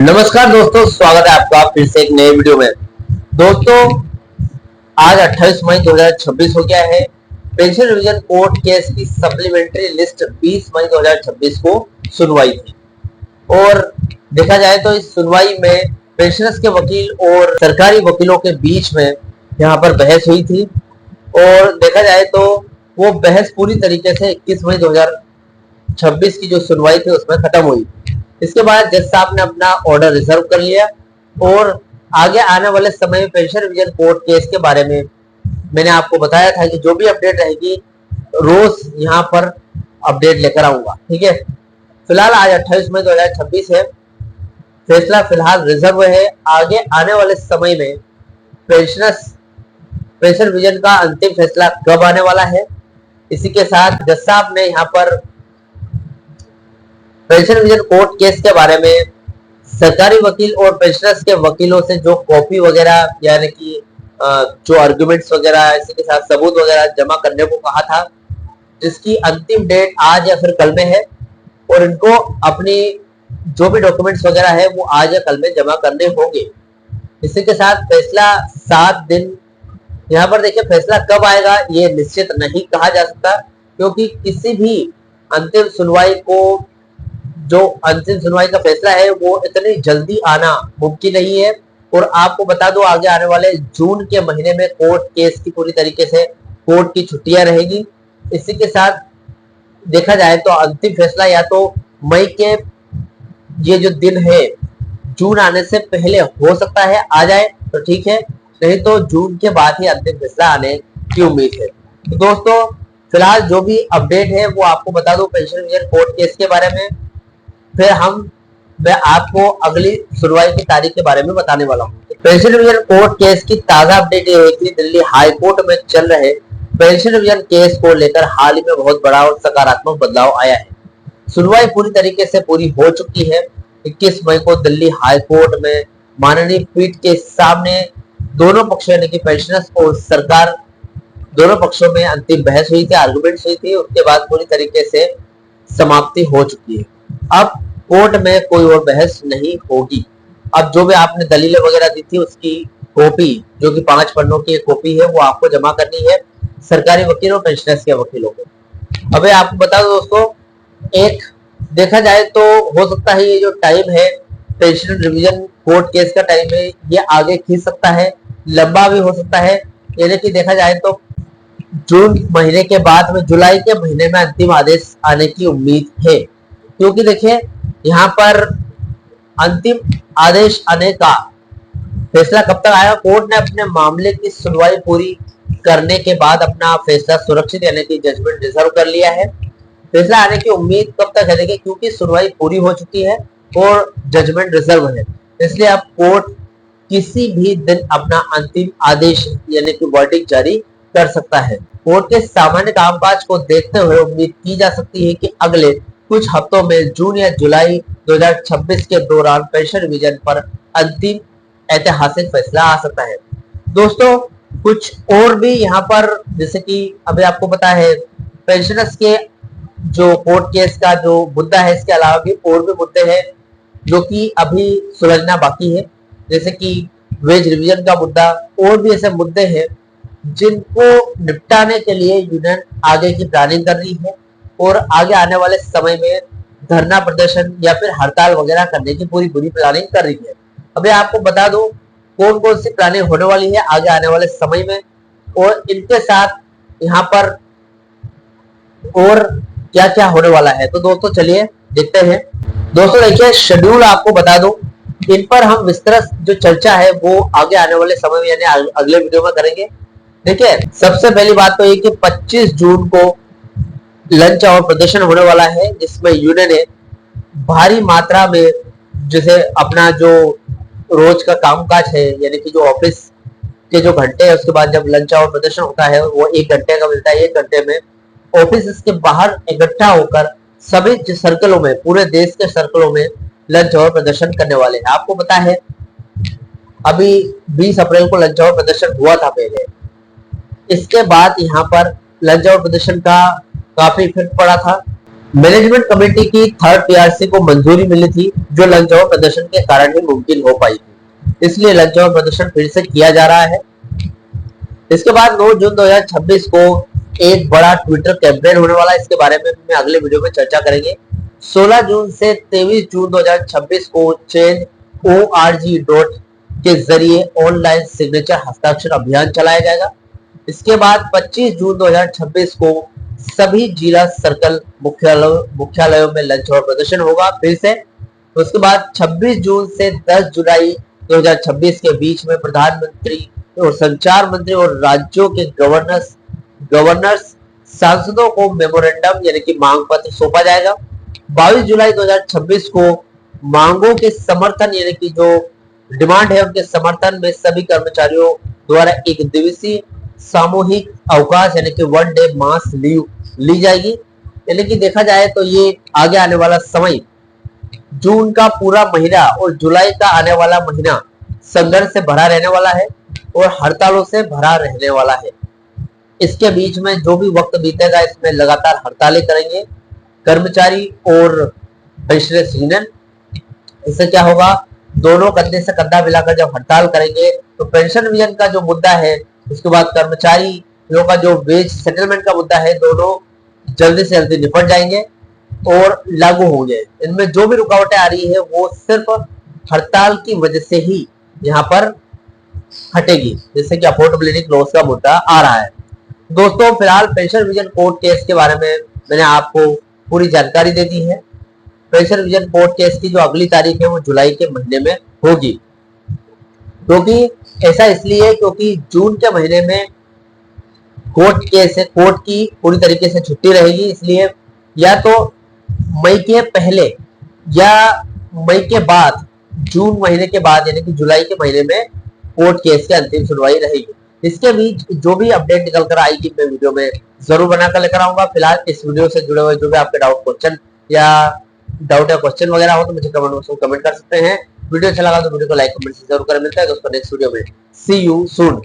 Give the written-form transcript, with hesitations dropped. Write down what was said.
नमस्कार दोस्तों, स्वागत है आपका फिर से एक नए वीडियो में। दोस्तों, आज 28 मई 2026 हो गया है। पेंशन रिवीजन कोर्ट केस की सप्लीमेंट्री लिस्ट 20 मई 2026 को सुनवाई थी और देखा जाए तो इस सुनवाई में पेंशनर्स के वकील और सरकारी वकीलों के बीच में यहाँ पर बहस हुई थी और देखा जाए तो वो बहस पूरी तरीके से 21 मई 2026 की जो सुनवाई थी उसमें खत्म हुई। इसके बाद जज साहब ने अपना ऑर्डर रिजर्व कर लिया और आगे आने वाले समय में पेंशन रिवीजन कोर्ट केस के बारे में मैंने आपको बताया था कि जो भी अपडेट रहेगी रोज यहाँ पर अपडेट लेकर आऊंगा। ठीक है, फिलहाल आज 28 मई 2026 है। फैसला फिलहाल रिजर्व है। आगे आने वाले समय में पेंशन रिवीजन का अंतिम फैसला कब आने वाला है, इसी के साथ जज साहब ने यहाँ पर पेंशन रिवीजन कोर्ट केस के बारे में सरकारी वकील और पेंशनर्स के वकीलों से जो कॉपी वगैरह यानी कि जो आर्गुमेंट्स वगैरह इसी के साथ सबूत वगैरह जमा करने को कहा था, जिसकी अंतिम डेट आज या फिर कल में है और इनको अपनी जो भी डॉक्यूमेंट्स वगैरह है वो आज या कल में जमा करने होंगे। इसी के साथ फैसला 7 दिन, यहाँ पर देखिए फैसला कब आएगा ये निश्चित नहीं कहा जा सकता, क्योंकि किसी भी अंतिम सुनवाई का फैसला है वो इतनी जल्दी आना मुमकिन नहीं है। और आपको बता दो आगे आने वाले जून के महीने में कोर्ट केस की पूरी तरीके से कोर्ट की छुट्टियां रहेगी। इसी के साथ देखा जाए तो अंतिम फैसला या तो मई के ये जो दिन है जून आने से पहले हो सकता है आ जाए तो ठीक है, नहीं तो जून के बाद ही अंतिम फैसला आने की उम्मीद है। तो दोस्तों, फिलहाल जो भी अपडेट है वो आपको बता दो पेंशन रिवीजन कोर्ट केस के बारे में, फिर मैं आपको अगली सुनवाई की तारीख के बारे में बताने वाला हूँ। पेंशन रिवीजन कोर्ट केस की ताजा अपडेट ये है कि दिल्ली हाई कोर्ट में चल रहे पेंशन रिवीजन केस को लेकर हाल ही में बहुत बड़ा और सकारात्मक बदलाव आया है। सुनवाई पूरी तरीके से पूरी हो चुकी है। 21 मई को दिल्ली हाई कोर्ट में माननीय पीठ के सामने दोनों पक्षों यानी कि पेंशनर्स और सरकार दोनों पक्षों में अंतिम बहस हुई थी, आर्गुमेंट्स हुई थी। उसके बाद पूरी तरीके से समाप्ति हो चुकी है। अब कोर्ट में कोई और बहस नहीं होगी। अब जो भी आपने दलीलें वगैरह दी थी उसकी कॉपी, जो कि 5 पन्नों की कॉपी है, वो आपको जमा करनी है सरकारी वकीलों और पेंशनर्स के वकीलों को। अबे आपको बता दो दोस्तों, एक देखा जाए तो हो सकता है ये जो टाइम है पेंशन रिवीजन कोर्ट केस का टाइम है ये आगे खींच सकता है, लंबा भी हो सकता है। यानी कि देखा जाए तो जून महीने के बाद में जुलाई के महीने में अंतिम आदेश आने की उम्मीद है, क्योंकि देखिए यहाँ पर अंतिम आदेश आने का फैसला कब तक आएगा। कोर्ट ने अपने मामले की सुनवाई पूरी करने के बाद अपना फैसला सुरक्षित यानी कि जजमेंट रिजर्व कर लिया है। फैसला आने की उम्मीद कब तक है देखिए, क्योंकि सुनवाई पूरी हो चुकी है और जजमेंट रिजर्व है, इसलिए अब कोर्ट किसी भी दिन अपना अंतिम आदेश यानी कि वर्डिक्ट जारी कर सकता है। कोर्ट के सामान्य कामकाज को देखते हुए उम्मीद की जा सकती है कि अगले कुछ हफ्तों में जून या जुलाई 2026 के दौरान पेंशन रिवीजन पर अंतिम ऐतिहासिक फैसला आ सकता है। दोस्तों, कुछ और भी यहाँ पर जैसे कि अभी आपको पता है पेंशनर्स के जो कोर्ट केस का जो मुद्दा है, इसके अलावा भी और भी मुद्दे हैं जो कि अभी सुलझना बाकी है, जैसे कि वेज रिवीजन का मुद्दा। और भी ऐसे मुद्दे हैं जिनको निपटाने के लिए यूनियन आगे की प्लानिंग कर रही है और आगे आने वाले समय में धरना प्रदर्शन या फिर हड़ताल वगैरह करने की पूरी प्लानिंग कर रही है। अभी आपको बता दो कौन कौन सी प्लानिंग होने वाली है आगे आने वाले समय में और इनके साथ यहाँ पर और क्या क्या होने वाला है। तो दोस्तों चलिए देखते हैं। दोस्तों देखिए, शेड्यूल आपको बता दूं, इन पर हम विस्तृत जो चर्चा है वो आगे आने वाले समय में यानी अगले वीडियो में करेंगे। देखिए, सबसे पहली बात तो ये कि 25 जून को लंच और प्रदर्शन होने वाला है, जिसमें यूनियन ने भारी मात्रा में जैसे अपना जो रोज का कामकाज है यानी कि जो ऑफिस के जो घंटे है उसके बाद जब लंच और प्रदर्शन होता है वो 1 घंटे का मिलता है। 1 घंटे में ऑफिस के बाहर इकट्ठा होकर सभी सर्कलों में, पूरे देश के सर्कलों में लंच और प्रदर्शन करने वाले हैं। आपको पता है अभी 20 अप्रैल को लंच और प्रदर्शन हुआ था पहले, इसके बाद यहाँ पर लंच और प्रदर्शन का काफी इफेक्ट पड़ा था मैनेजमेंट कमेटी की थर्ड पीआरसी को मंजूरी मिली थी, जो लंच आवर प्रदर्शन के कारण ही मुमकिन हो पाई थी, इसलिए लंच आवर प्रदर्शन फिर से किया जा रहा है। इसके बाद 9 जून 2026 को एक बड़ा ट्विटर कैंपेन होने वाला है, इसके बारे में मैं अगले वीडियो में चर्चा करेंगे। 16 जून से 23 जून 2026 को change.org के जरिए ऑनलाइन सिग्नेचर हस्ताक्षर अभियान चलाया जाएगा। इसके बाद 25 जून 2026 को सभी जिला सर्कल मुख्यालयों में लंच और प्रदर्शन होगा फिर से। उसके बाद 26 जून से 10 जुलाई 2026 के बीच में प्रधानमंत्री और संचार मंत्री और राज्यों के गवर्नर्स सांसदों को मेमोरेंडम यानी कि मांग पत्र सौंपा जाएगा। 22 जुलाई 2026 को मांगों के समर्थन यानी कि जो डिमांड है उनके समर्थन में सभी कर्मचारियों द्वारा एक दिवसीय सामूहिक अवकाश यानी कि 1 डे मास लीव ली जाएगी। यानी कि देखा जाए तो ये आगे आने वाला समय, जून का पूरा महीना और जुलाई का आने वाला महीना संघर्ष से भरा रहने वाला है और हड़तालों से भरा रहने वाला है। इसके बीच में जो भी वक्त बीतेगा इसमें लगातार हड़तालें करेंगे कर्मचारी और पेंशनर्स यूनियन। इससे क्या होगा, दोनों कंधे से कंधा मिलाकर जब हड़ताल करेंगे तो पेंशन विजन का जो मुद्दा है, उसके बाद कर्मचारी लोगों का जो वेज सेटलमेंट का मुद्दा है, दोनों जल्दी से जल्दी निपट जाएंगे और लागू होंगे। इनमें जो भी रुकावटें आ रही है वो सिर्फ हड़ताल की वजह से ही यहाँ पर हटेगी, जैसे कि अफोर्डेबिलिटी क्लॉज का मुद्दा आ रहा है। दोस्तों फिलहाल पेंशन विजन कोर्ट केस के बारे में मैंने आपको पूरी जानकारी दे दी है। पेंशन विजन कोर्ट केस की जो अगली तारीख है वो जुलाई के महीने में होगी, क्योंकि ऐसा इसलिए क्योंकि जून के महीने में कोर्ट केस है, कोर्ट की पूरी तरीके से छुट्टी रहेगी, इसलिए या तो मई के पहले या मई के बाद, जून महीने के बाद यानी कि जुलाई के महीने में कोर्ट केस की अंतिम सुनवाई रहेगी। इसके बीच जो भी अपडेट निकल कर आएगी मैं वीडियो में जरूर बनाकर लेकर आऊंगा। फिलहाल इस वीडियो से जुड़े हुए जो भी आपके डाउट या क्वेश्चन वगैरह हो तो मुझे कमेंट बॉक्स में कमेंट कर सकते हैं। वीडियो अच्छा लगा तो वीडियो को लाइक कमेंट से जरूर करें। मिलता है दोस्तों नेक्स्ट वीडियो में। सी यू सून।